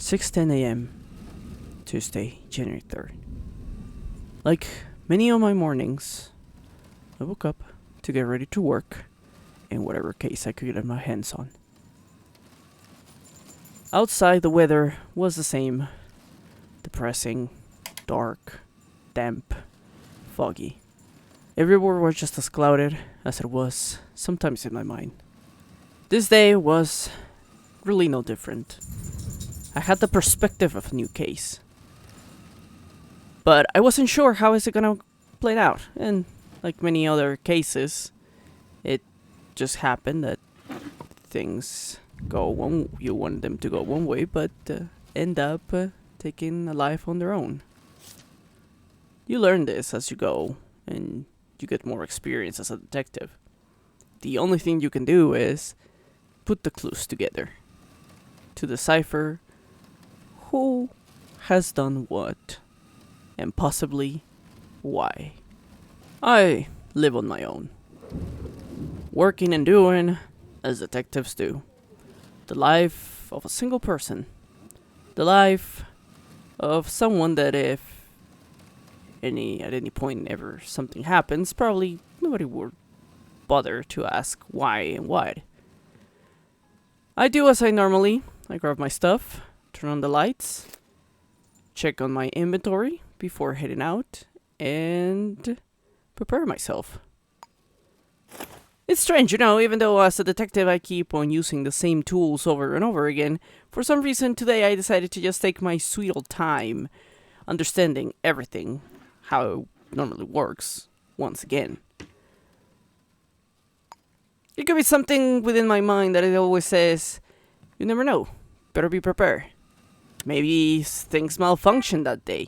6:10 a.m. Tuesday, January 3rd. Like many of my mornings, I woke up to get ready to work in whatever case I could get my hands on. Outside, the weather was the same: depressing, dark, damp, foggy. Everywhere was just as clouded as it was sometimes in my mind. This day was really no different. I had the perspective of a new case, but I wasn't sure how is it gonna play out. And like many other cases, it just happened that things go one. You want them to go one way, but end up taking a life on their own. You learn this as you go, and you get more experience as a detective. The only thing you can do is put the clues together to decipher who has done what, and possibly why. I live on my own, working and doing as detectives do. The life of a single person. The life of someone that if at any point ever something happens, probably nobody would bother to ask why and what. I do as I normally. I grab my stuff, turn on the lights, check on my inventory before heading out, and prepare myself. It's strange, even though as a detective I keep on using the same tools over and over again, for some reason today I decided to just take my sweet old time understanding everything, how it normally works, once again. It could be something within my mind that it always says, you never know, better be prepared. Maybe things malfunction that day.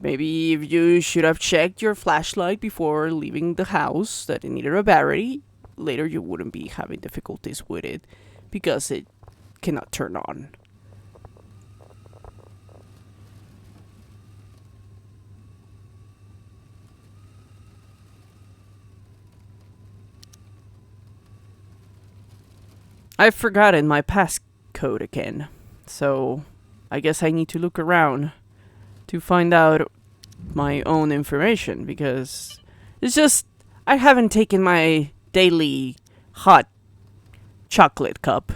Maybe if you should have checked your flashlight before leaving the house that it needed a battery, later you wouldn't be having difficulties with it because it cannot turn on. I've forgotten my passcode again, so I guess I need to look around to find out my own information, because it's just I haven't taken my daily hot chocolate cup.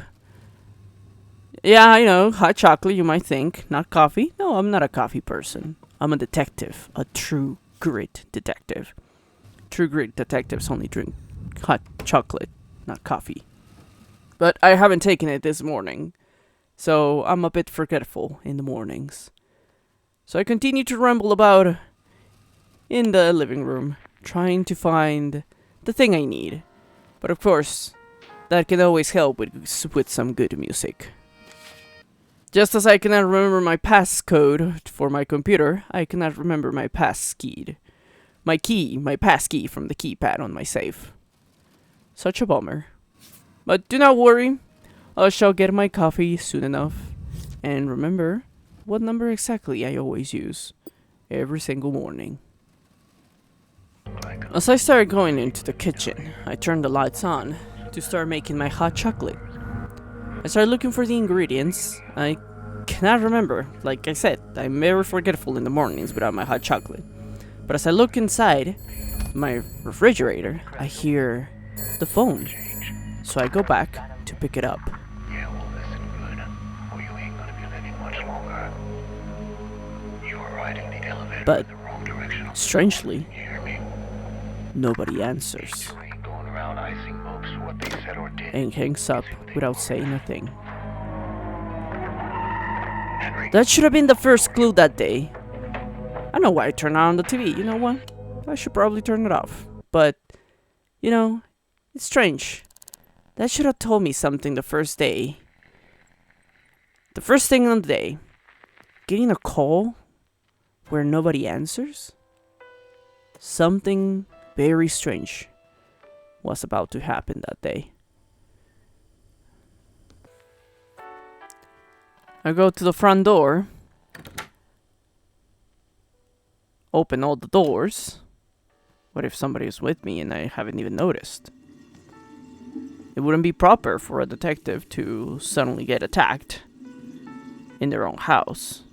Yeah, I know, hot chocolate, you might think, not coffee. No, I'm not a coffee person. I'm a detective, a true grit detective. True grit detectives only drink hot chocolate, not coffee. But I haven't taken it this morning, so I'm a bit forgetful in the mornings. So I continue to ramble about in the living room, trying to find the thing I need. But of course, that can always help with some good music. Just as I cannot remember my passcode for my computer, I cannot remember my passkey. My passkey from the keypad on my safe. Such a bummer. But do not worry, I shall get my coffee soon enough. And remember what number exactly I always use every single morning. As I started going into the kitchen, I turned the lights on to start making my hot chocolate. I started looking for the ingredients. I cannot remember. Like I said, I'm very forgetful in the mornings without my hot chocolate. But as I look inside my refrigerator, I hear the phone. So I go back to pick it up. Yeah, well, listen good, or you ain't gonna be living much longer. You were riding the elevator But in the wrong direction. strangely, You hear me? nobody answers You ain't going around icing folks for what they said or did. and hangs up without saying a thing. Henry, That should have been the first clue that day. I know why I turned on the TV. You know what? I should probably turn it off. But, it's strange. That should have told me something the first day. The first thing on the day. Getting a call where nobody answers? Something very strange was about to happen that day. I go to the front door, open all the doors. What if somebody is with me and I haven't even noticed? It wouldn't be proper for a detective to suddenly get attacked in their own house.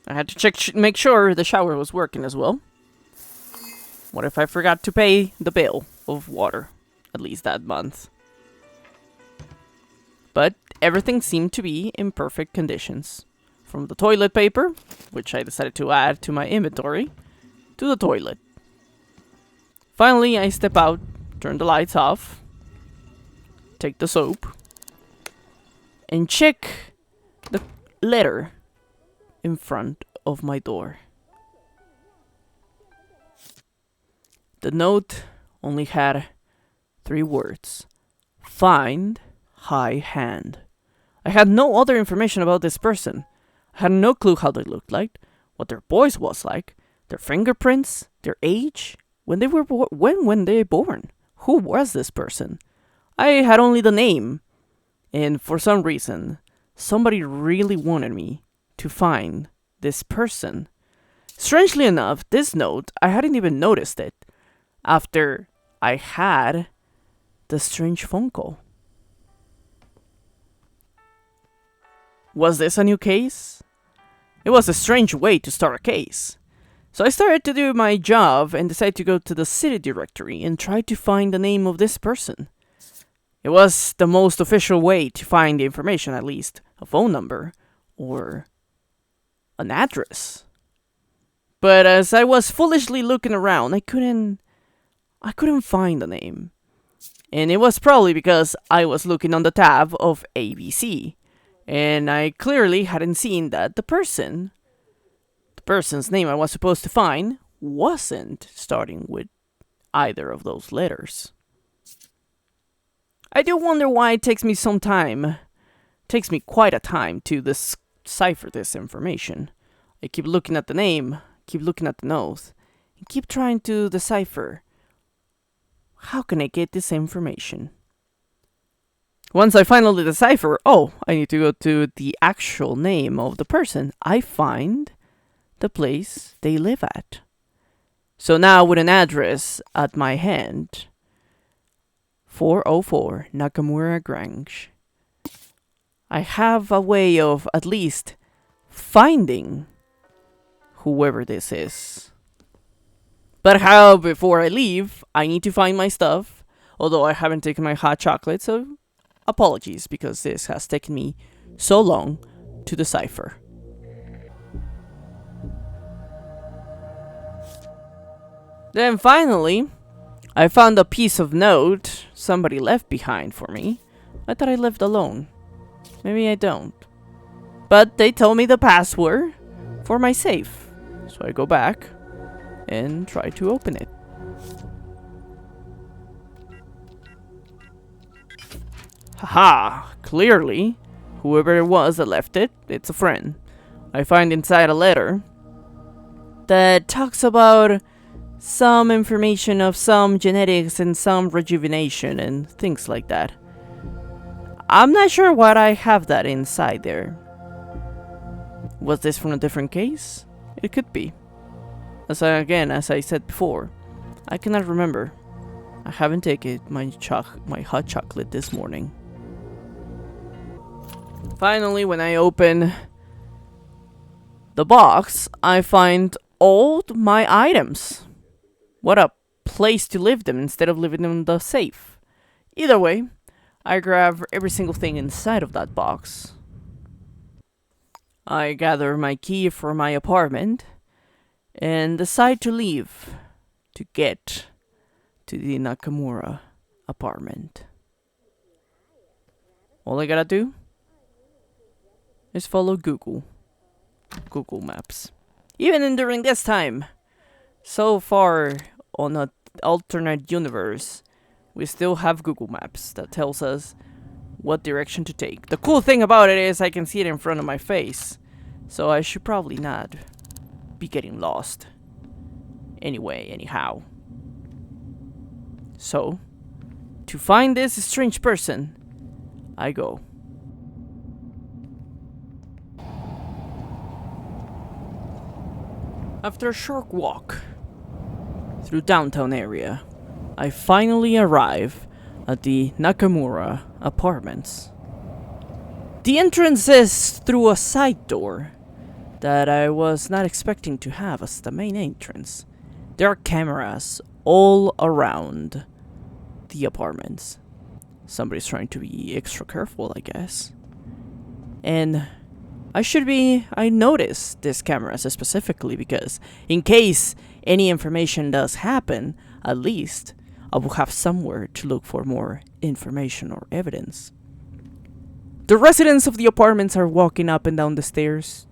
I had to make sure the shower was working as well. What if I forgot to pay the bill of water, at least that month? But everything seemed to be in perfect conditions. From the toilet paper, which I decided to add to my inventory, to the toilet. Finally, I step out, turn the lights off, take the soap, and check the letter in front of my door. The note only had 3 words. Find high hand. I had no other information about this person. I had no clue how they looked like, what their voice was like, their fingerprints, their age, when they were born. Who was this person? I had only the name. And for some reason, somebody really wanted me to find this person. Strangely enough, this note, I hadn't even noticed it after I had the strange phone call. Was this a new case? It was a strange way to start a case. So I started to do my job and decided to go to the city directory and try to find the name of this person. It was the most official way to find the information, at least a phone number or an address. But as I was foolishly looking around, I couldn't find the name. And it was probably because I was looking on the tab of ABC. And I clearly hadn't seen that the person's name I was supposed to find wasn't starting with either of those letters. I do wonder why it takes me some time. It takes me quite a time to decipher this information. I keep looking at the name, keep looking at the note, and keep trying to decipher how can I get this information. Once I finally decipher, I need to go to the actual name of the person. I find the place they live at. So now with an address at my hand, 404 Nakamura Grange, I have a way of at least finding whoever this is. But how, before I leave, I need to find my stuff, although I haven't taken my hot chocolate, so apologies because this has taken me so long to decipher. Then finally, I found a piece of note somebody left behind for me. I thought I lived alone. Maybe I don't. But they told me the password for my safe. So I go back and try to open it. Haha! Clearly, whoever it was that left it, it's a friend. I find inside a letter that talks about some information of some genetics and some rejuvenation and things like that. I'm not sure why I have that inside there. Was this from a different case? It could be. As I said before, I cannot remember. I haven't taken my hot chocolate this morning. Finally, when I open the box, I find all my items. What a place to leave them instead of leaving them in the safe. Either way, I grab every single thing inside of that box. I gather my key for my apartment and decide to leave to get to the Nakamura apartment. All I gotta do is follow Google Maps. Even during this time, so far on an alternate universe, we still have Google Maps that tells us what direction to take. The cool thing about it is I can see it in front of my face, so I should probably not be getting lost. Anyhow. So, to find this strange person, I go. After a short walk through downtown area, I finally arrive at the Nakamura apartments. The entrance is through a side door that I was not expecting to have as the main entrance. There are cameras all around the apartments. Somebody's trying to be extra careful, I guess. And I noticed these cameras specifically because in case any information does happen, at least I will have somewhere to look for more information or evidence. The residents of the apartments are walking up and down the stairs,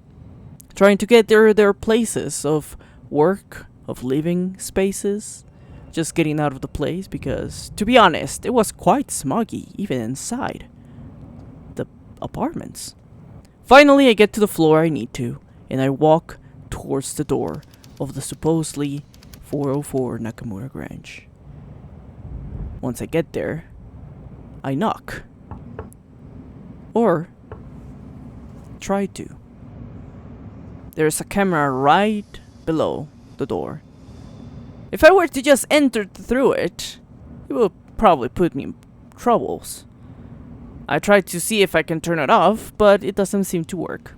trying to get their places of work, of living spaces, just getting out of the place because, to be honest, it was quite smoggy even inside the apartments. Finally, I get to the floor I need to, and I walk towards the door of the supposedly 404 Nakamura Grange. Once I get there, I knock. Or try to. There's a camera right below the door. If I were to just enter through it, it would probably put me in troubles. I tried to see if I can turn it off, but it doesn't seem to work.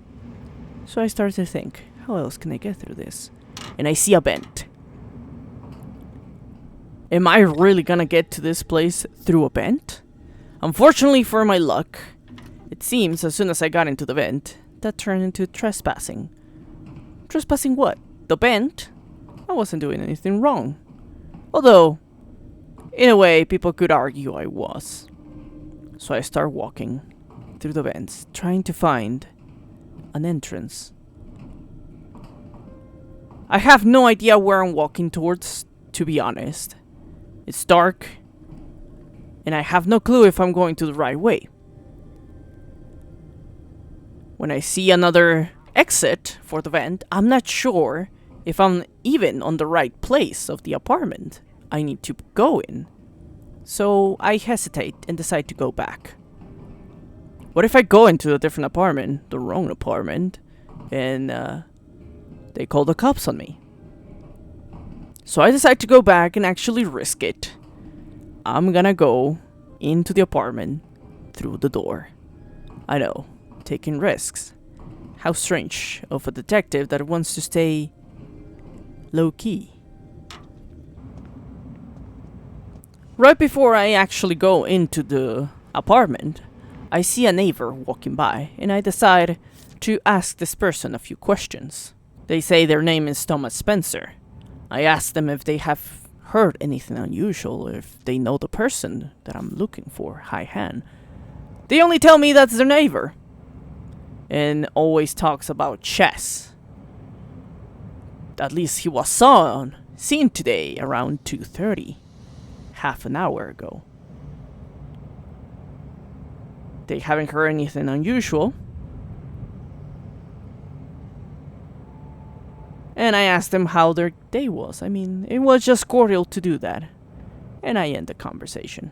So I start to think, how else can I get through this? And I see a vent. Am I really gonna get to this place through a vent? Unfortunately for my luck, it seems as soon as I got into the vent, that turned into trespassing. Trespassing what? The vent? I wasn't doing anything wrong. Although, in a way, people could argue I was. So I start walking through the vents, trying to find an entrance. I have no idea where I'm walking towards, to be honest. It's dark, and I have no clue if I'm going to the right way. When I see another exit for the vent, I'm not sure if I'm even on the right place of the apartment I need to go in. So I hesitate and decide to go back. What if I go into a different apartment, the wrong apartment, and they call the cops on me? So I decide to go back and actually risk it. I'm gonna go into the apartment through the door. I know, taking risks. How strange of a detective that wants to stay low-key. Right before I actually go into the apartment, I see a neighbor walking by, and I decide to ask this person a few questions. They say their name is Thomas Spencer. I ask them if they have heard anything unusual, or if they know the person that I'm looking for, High Han. They only tell me that's their neighbor, and always talks about chess. At least he was seen today around 2:30. Half an hour ago. They haven't heard anything unusual. And I asked them how their day was. I mean, it was just cordial to do that. And I end the conversation.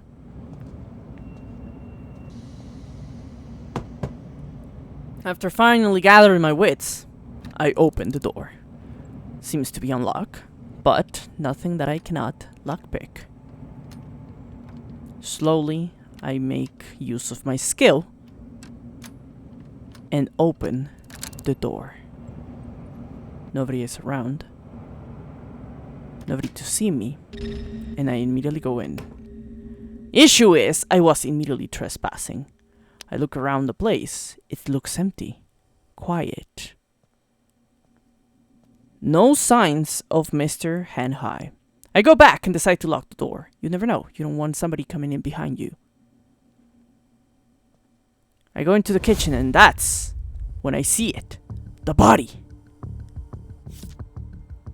After finally gathering my wits, I open the door. Seems to be unlocked, but nothing that I cannot lockpick. Slowly, I make use of my skill and open the door. Nobody is around. Nobody to see me. And I immediately go in. Issue is, I was immediately trespassing. I look around the place. It looks empty. Quiet. No signs of Mr. Han-Hai. I go back and decide to lock the door. You never know. You don't want somebody coming in behind you. I go into the kitchen, and that's when I see it. The body.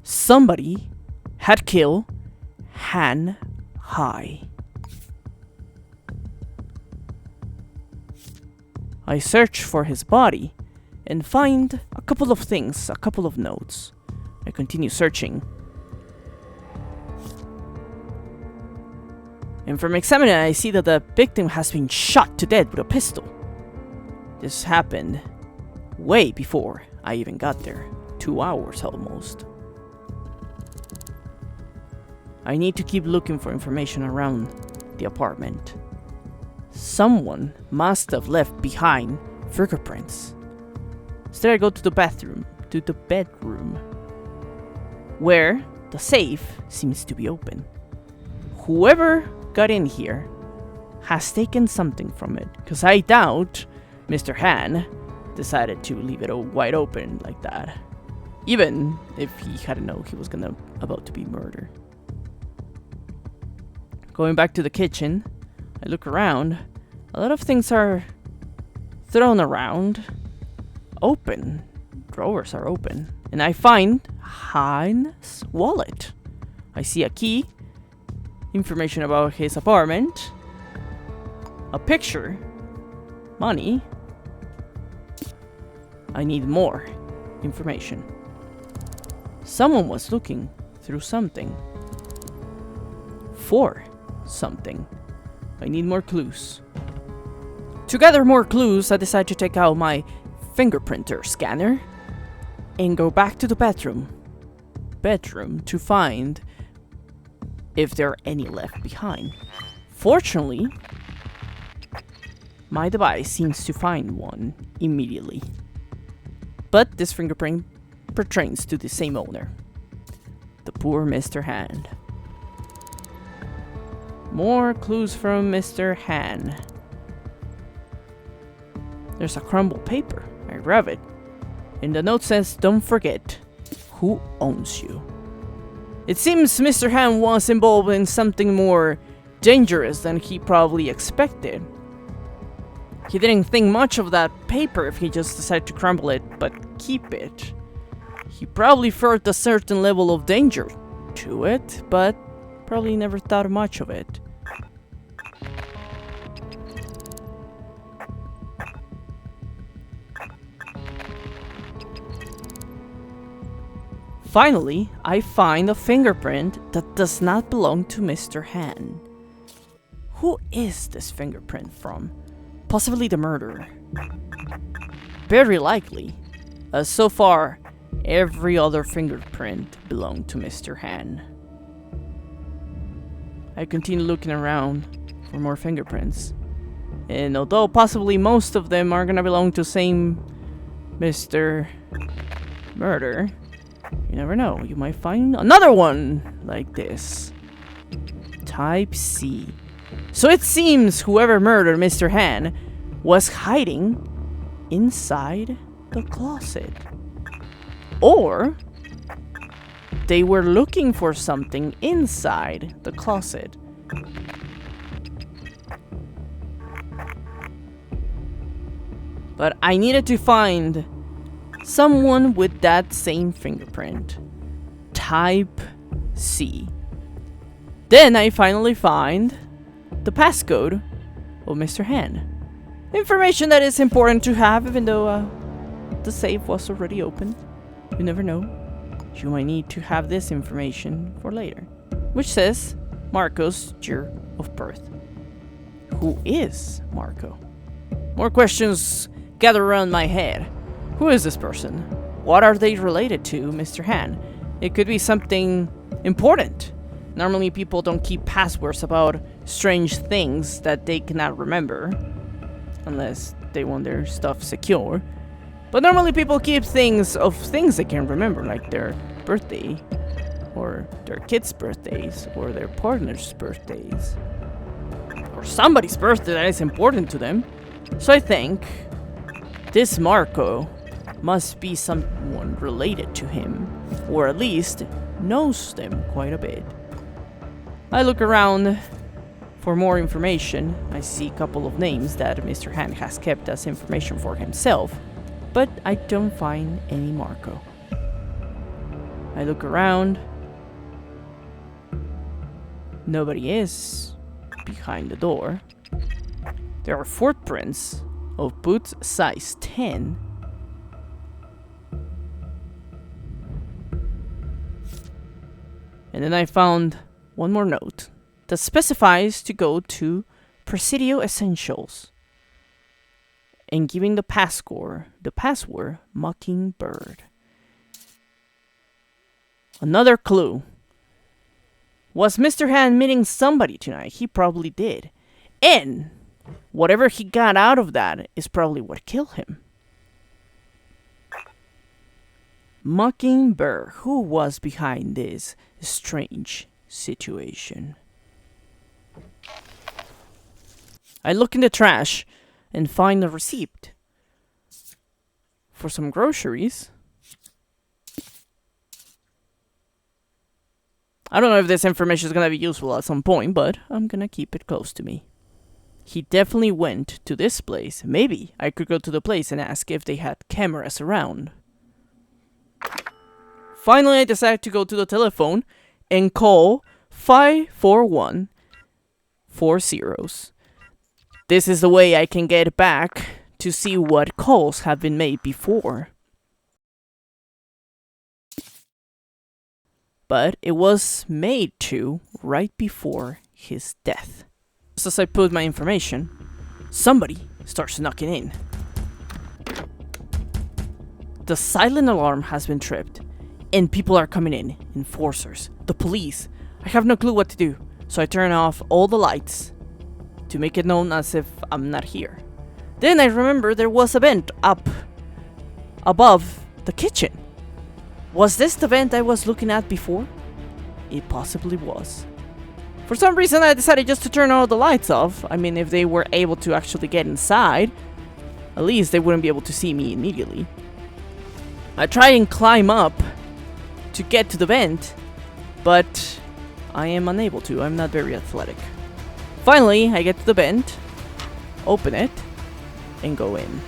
Somebody had killed Han-Hai. I search for his body and find a couple of things, a couple of notes. I continue searching. And from examining it, I see that the victim has been shot to death with a pistol. This happened way before I even got there. 2 hours almost. I need to keep looking for information around the apartment. Someone must have left behind fingerprints. Instead, I go to the bedroom, where the safe seems to be open. Whoever got in here has taken something from it, because I doubt Mr. Han decided to leave it wide open like that, even if he hadn't known he was about to be murdered. Going back to the kitchen, I look around. A lot of things are thrown around. Open. Drawers are open. And I find Han's wallet. I see a key, information about his apartment, a picture, money. I need more information. Someone was looking through something. For something. I need more clues. To gather more clues, I decide to take out my fingerprinter scanner and go back to the bedroom to find if there are any left behind. Fortunately, my device seems to find one immediately. But this fingerprint pertains to the same owner. The poor Mr. Han. More clues from Mr. Han. There's a crumbled paper. I grab it. And the note says, "Don't forget who owns you." It seems Mr. Han was involved in something more dangerous than he probably expected. He didn't think much of that paper if he just decided to crumble it, but keep it. He probably felt a certain level of danger to it, but probably never thought much of it. Finally, I find a fingerprint that does not belong to Mr. Han. Who is this fingerprint from? Possibly the murderer. Very likely, as so far, every other fingerprint belonged to Mr. Han. I continue looking around for more fingerprints. And although possibly most of them are gonna belong to same Mr. Murder, you never know, you might find another one like this. Type C. So it seems whoever murdered Mr. Han was hiding inside the closet. Or they were looking for something inside the closet. But I needed to find someone with that same fingerprint. Type C. Then I finally find the passcode of Mr. Han. Information that is important to have, even though the safe was already open. You never know. You might need to have this information for later. Which says Marco's year of birth. Who is Marco? More questions gather around my head. Who is this person? What are they related to, Mr. Han? It could be something important. Normally people don't keep passwords about strange things that they cannot remember. Unless they want their stuff secure. But normally people keep things they can remember, like their birthday, or their kids' birthdays, or their partner's birthdays, or somebody's birthday that is important to them. So I think this Marco must be someone related to him, or at least knows them quite a bit. I look around for more information. I see a couple of names that Mr. Han has kept as information for himself, but I don't find any Marco. I look around. Nobody is behind the door. There are footprints of boots size 10. And then I found one more note that specifies to go to Presidio Essentials and giving the password Mockingbird. Another clue. Was Mr. Han meeting somebody tonight? He probably did. And Whatever he got out of that is probably what killed him. Mockingbird, who was behind this strange situation? I look in the trash and find a receipt for some groceries. I don't know if this information is gonna be useful at some point, but I'm gonna keep it close to me. He definitely went to this place. Maybe I could go to the place and ask if they had cameras around. Finally, I decided to go to the telephone and call 541 40. This is the way I can get back to see what calls have been made before. But it was made to right before his death. Just as I put my information, somebody starts knocking in. The silent alarm has been tripped, and people are coming in. Enforcers, the police. I have no clue what to do, so I turn off all the lights to make it known as if I'm not here. Then I remember there was a vent up above the kitchen. Was this the vent I was looking at before? It possibly was. For some reason I decided just to turn all the lights off. I mean, if they were able to actually get inside, at least they wouldn't be able to see me immediately. I try and climb up to get to the vent, but I am unable to. I'm not very athletic. Finally, I get to the vent, open it, and go in.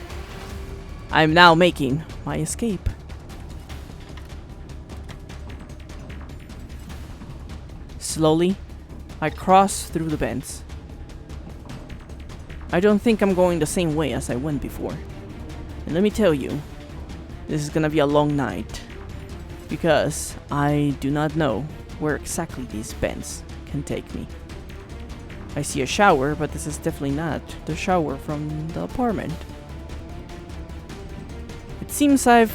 I'm now making my escape. Slowly, I cross through the vents. I don't think I'm going the same way as I went before. And let me tell you, this is gonna be a long night, because I do not know where exactly these vents can take me. I see a shower, but this is definitely not the shower from the apartment. It seems I've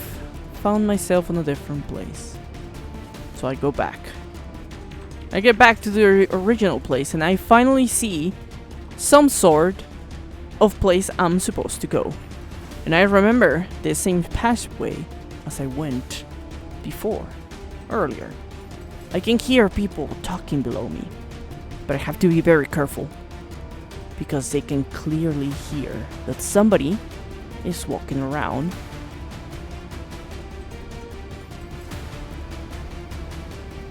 found myself in a different place. So I go back. I get back to the original place and I finally see some sort of place I'm supposed to go. And I remember the same passageway as I went before, earlier. I can hear people talking below me, but I have to be very careful because they can clearly hear that somebody is walking around.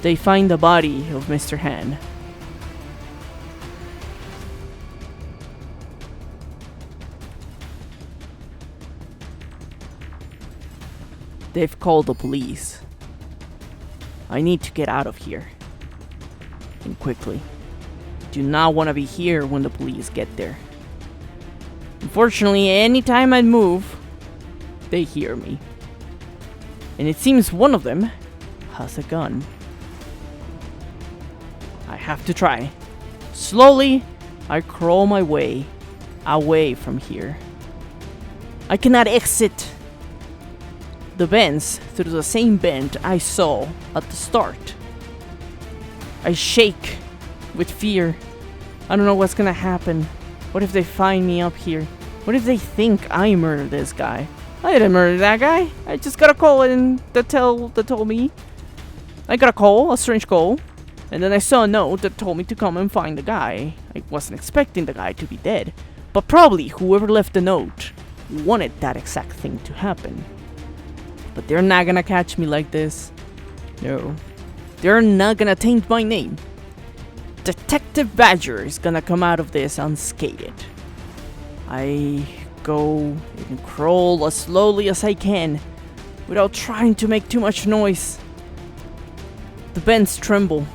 They find the body of Mr. Han. They've called the police. I need to get out of here. And quickly. Do not want to be here when the police get there. Unfortunately, anytime I move, they hear me. And it seems one of them has a gun. I have to try. Slowly, I crawl my way away from here. I cannot exit the vents through the same vent I saw at the start. I shake with fear. I don't know what's gonna happen. What if they find me up here? What if they think I murdered this guy? I didn't murder that guy. I just got a call and that told me. I got a call, a strange call. And then I saw a note that told me to come and find the guy. I wasn't expecting the guy to be dead. But probably whoever left the note wanted that exact thing to happen. But they're not gonna catch me like this. No. They're not gonna taint my name. Detective Badger is gonna come out of this unscathed. I go and crawl as slowly as I can without trying to make too much noise. The vents tremble.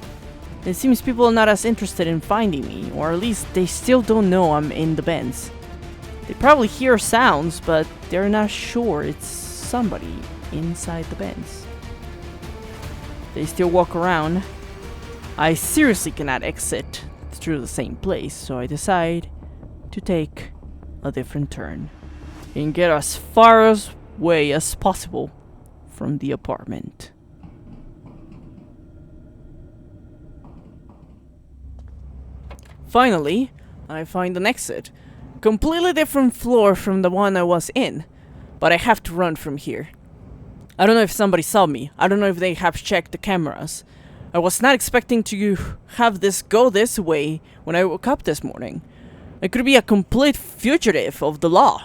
It seems people are not as interested in finding me, or at least they still don't know I'm in the vents. They probably hear sounds, but they're not sure it's somebody inside the vents. They still walk around. I seriously cannot exit through the same place, so I decide to take a different turn and get as far away as possible from the apartment. Finally, I find an exit, completely different floor from the one I was in, but I have to run from here. I don't know if somebody saw me. I don't know if they have checked the cameras. I was not expecting to have this go this way when I woke up this morning. I could be a complete fugitive of the law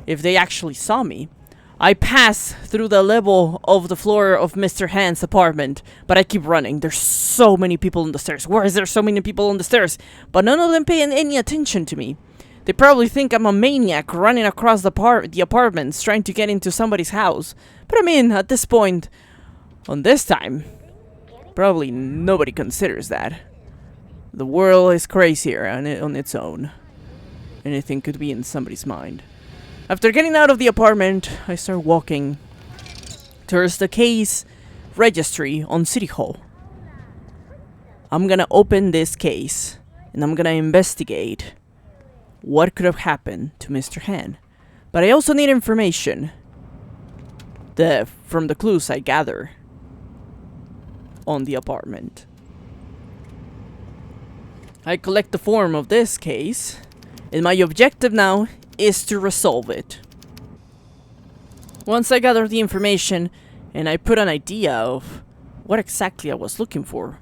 if they actually saw me. I pass through the level of the floor of Mr. Hand's apartment, but I keep running. There's so many people on the stairs. Why is there so many people on the stairs? But none of them paying any attention to me. They probably think I'm a maniac running across the apartments trying to get into somebody's house. But I mean, at this point, on this time, probably nobody considers that. The world is crazier on its own. Anything could be in somebody's mind. After getting out of the apartment, I start walking towards the case registry on City Hall. I'm gonna open this case and I'm gonna investigate what could have happened to Mr. Han. But I also need information from the clues I gather on the apartment. I collect the form of this case, and my objective now is to resolve it. Once I gather the information and I put an idea of what exactly I was looking for,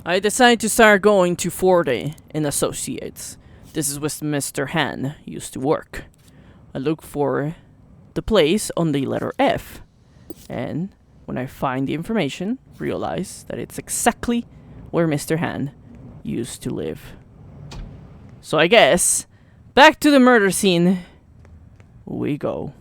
I decide to start going to Forte and Associates. This is where Mr. Han used to work. I look for the place on the letter F, and when I find the information, realize that it's exactly where Mr. Han used to live. So I guess back to the murder scene we go.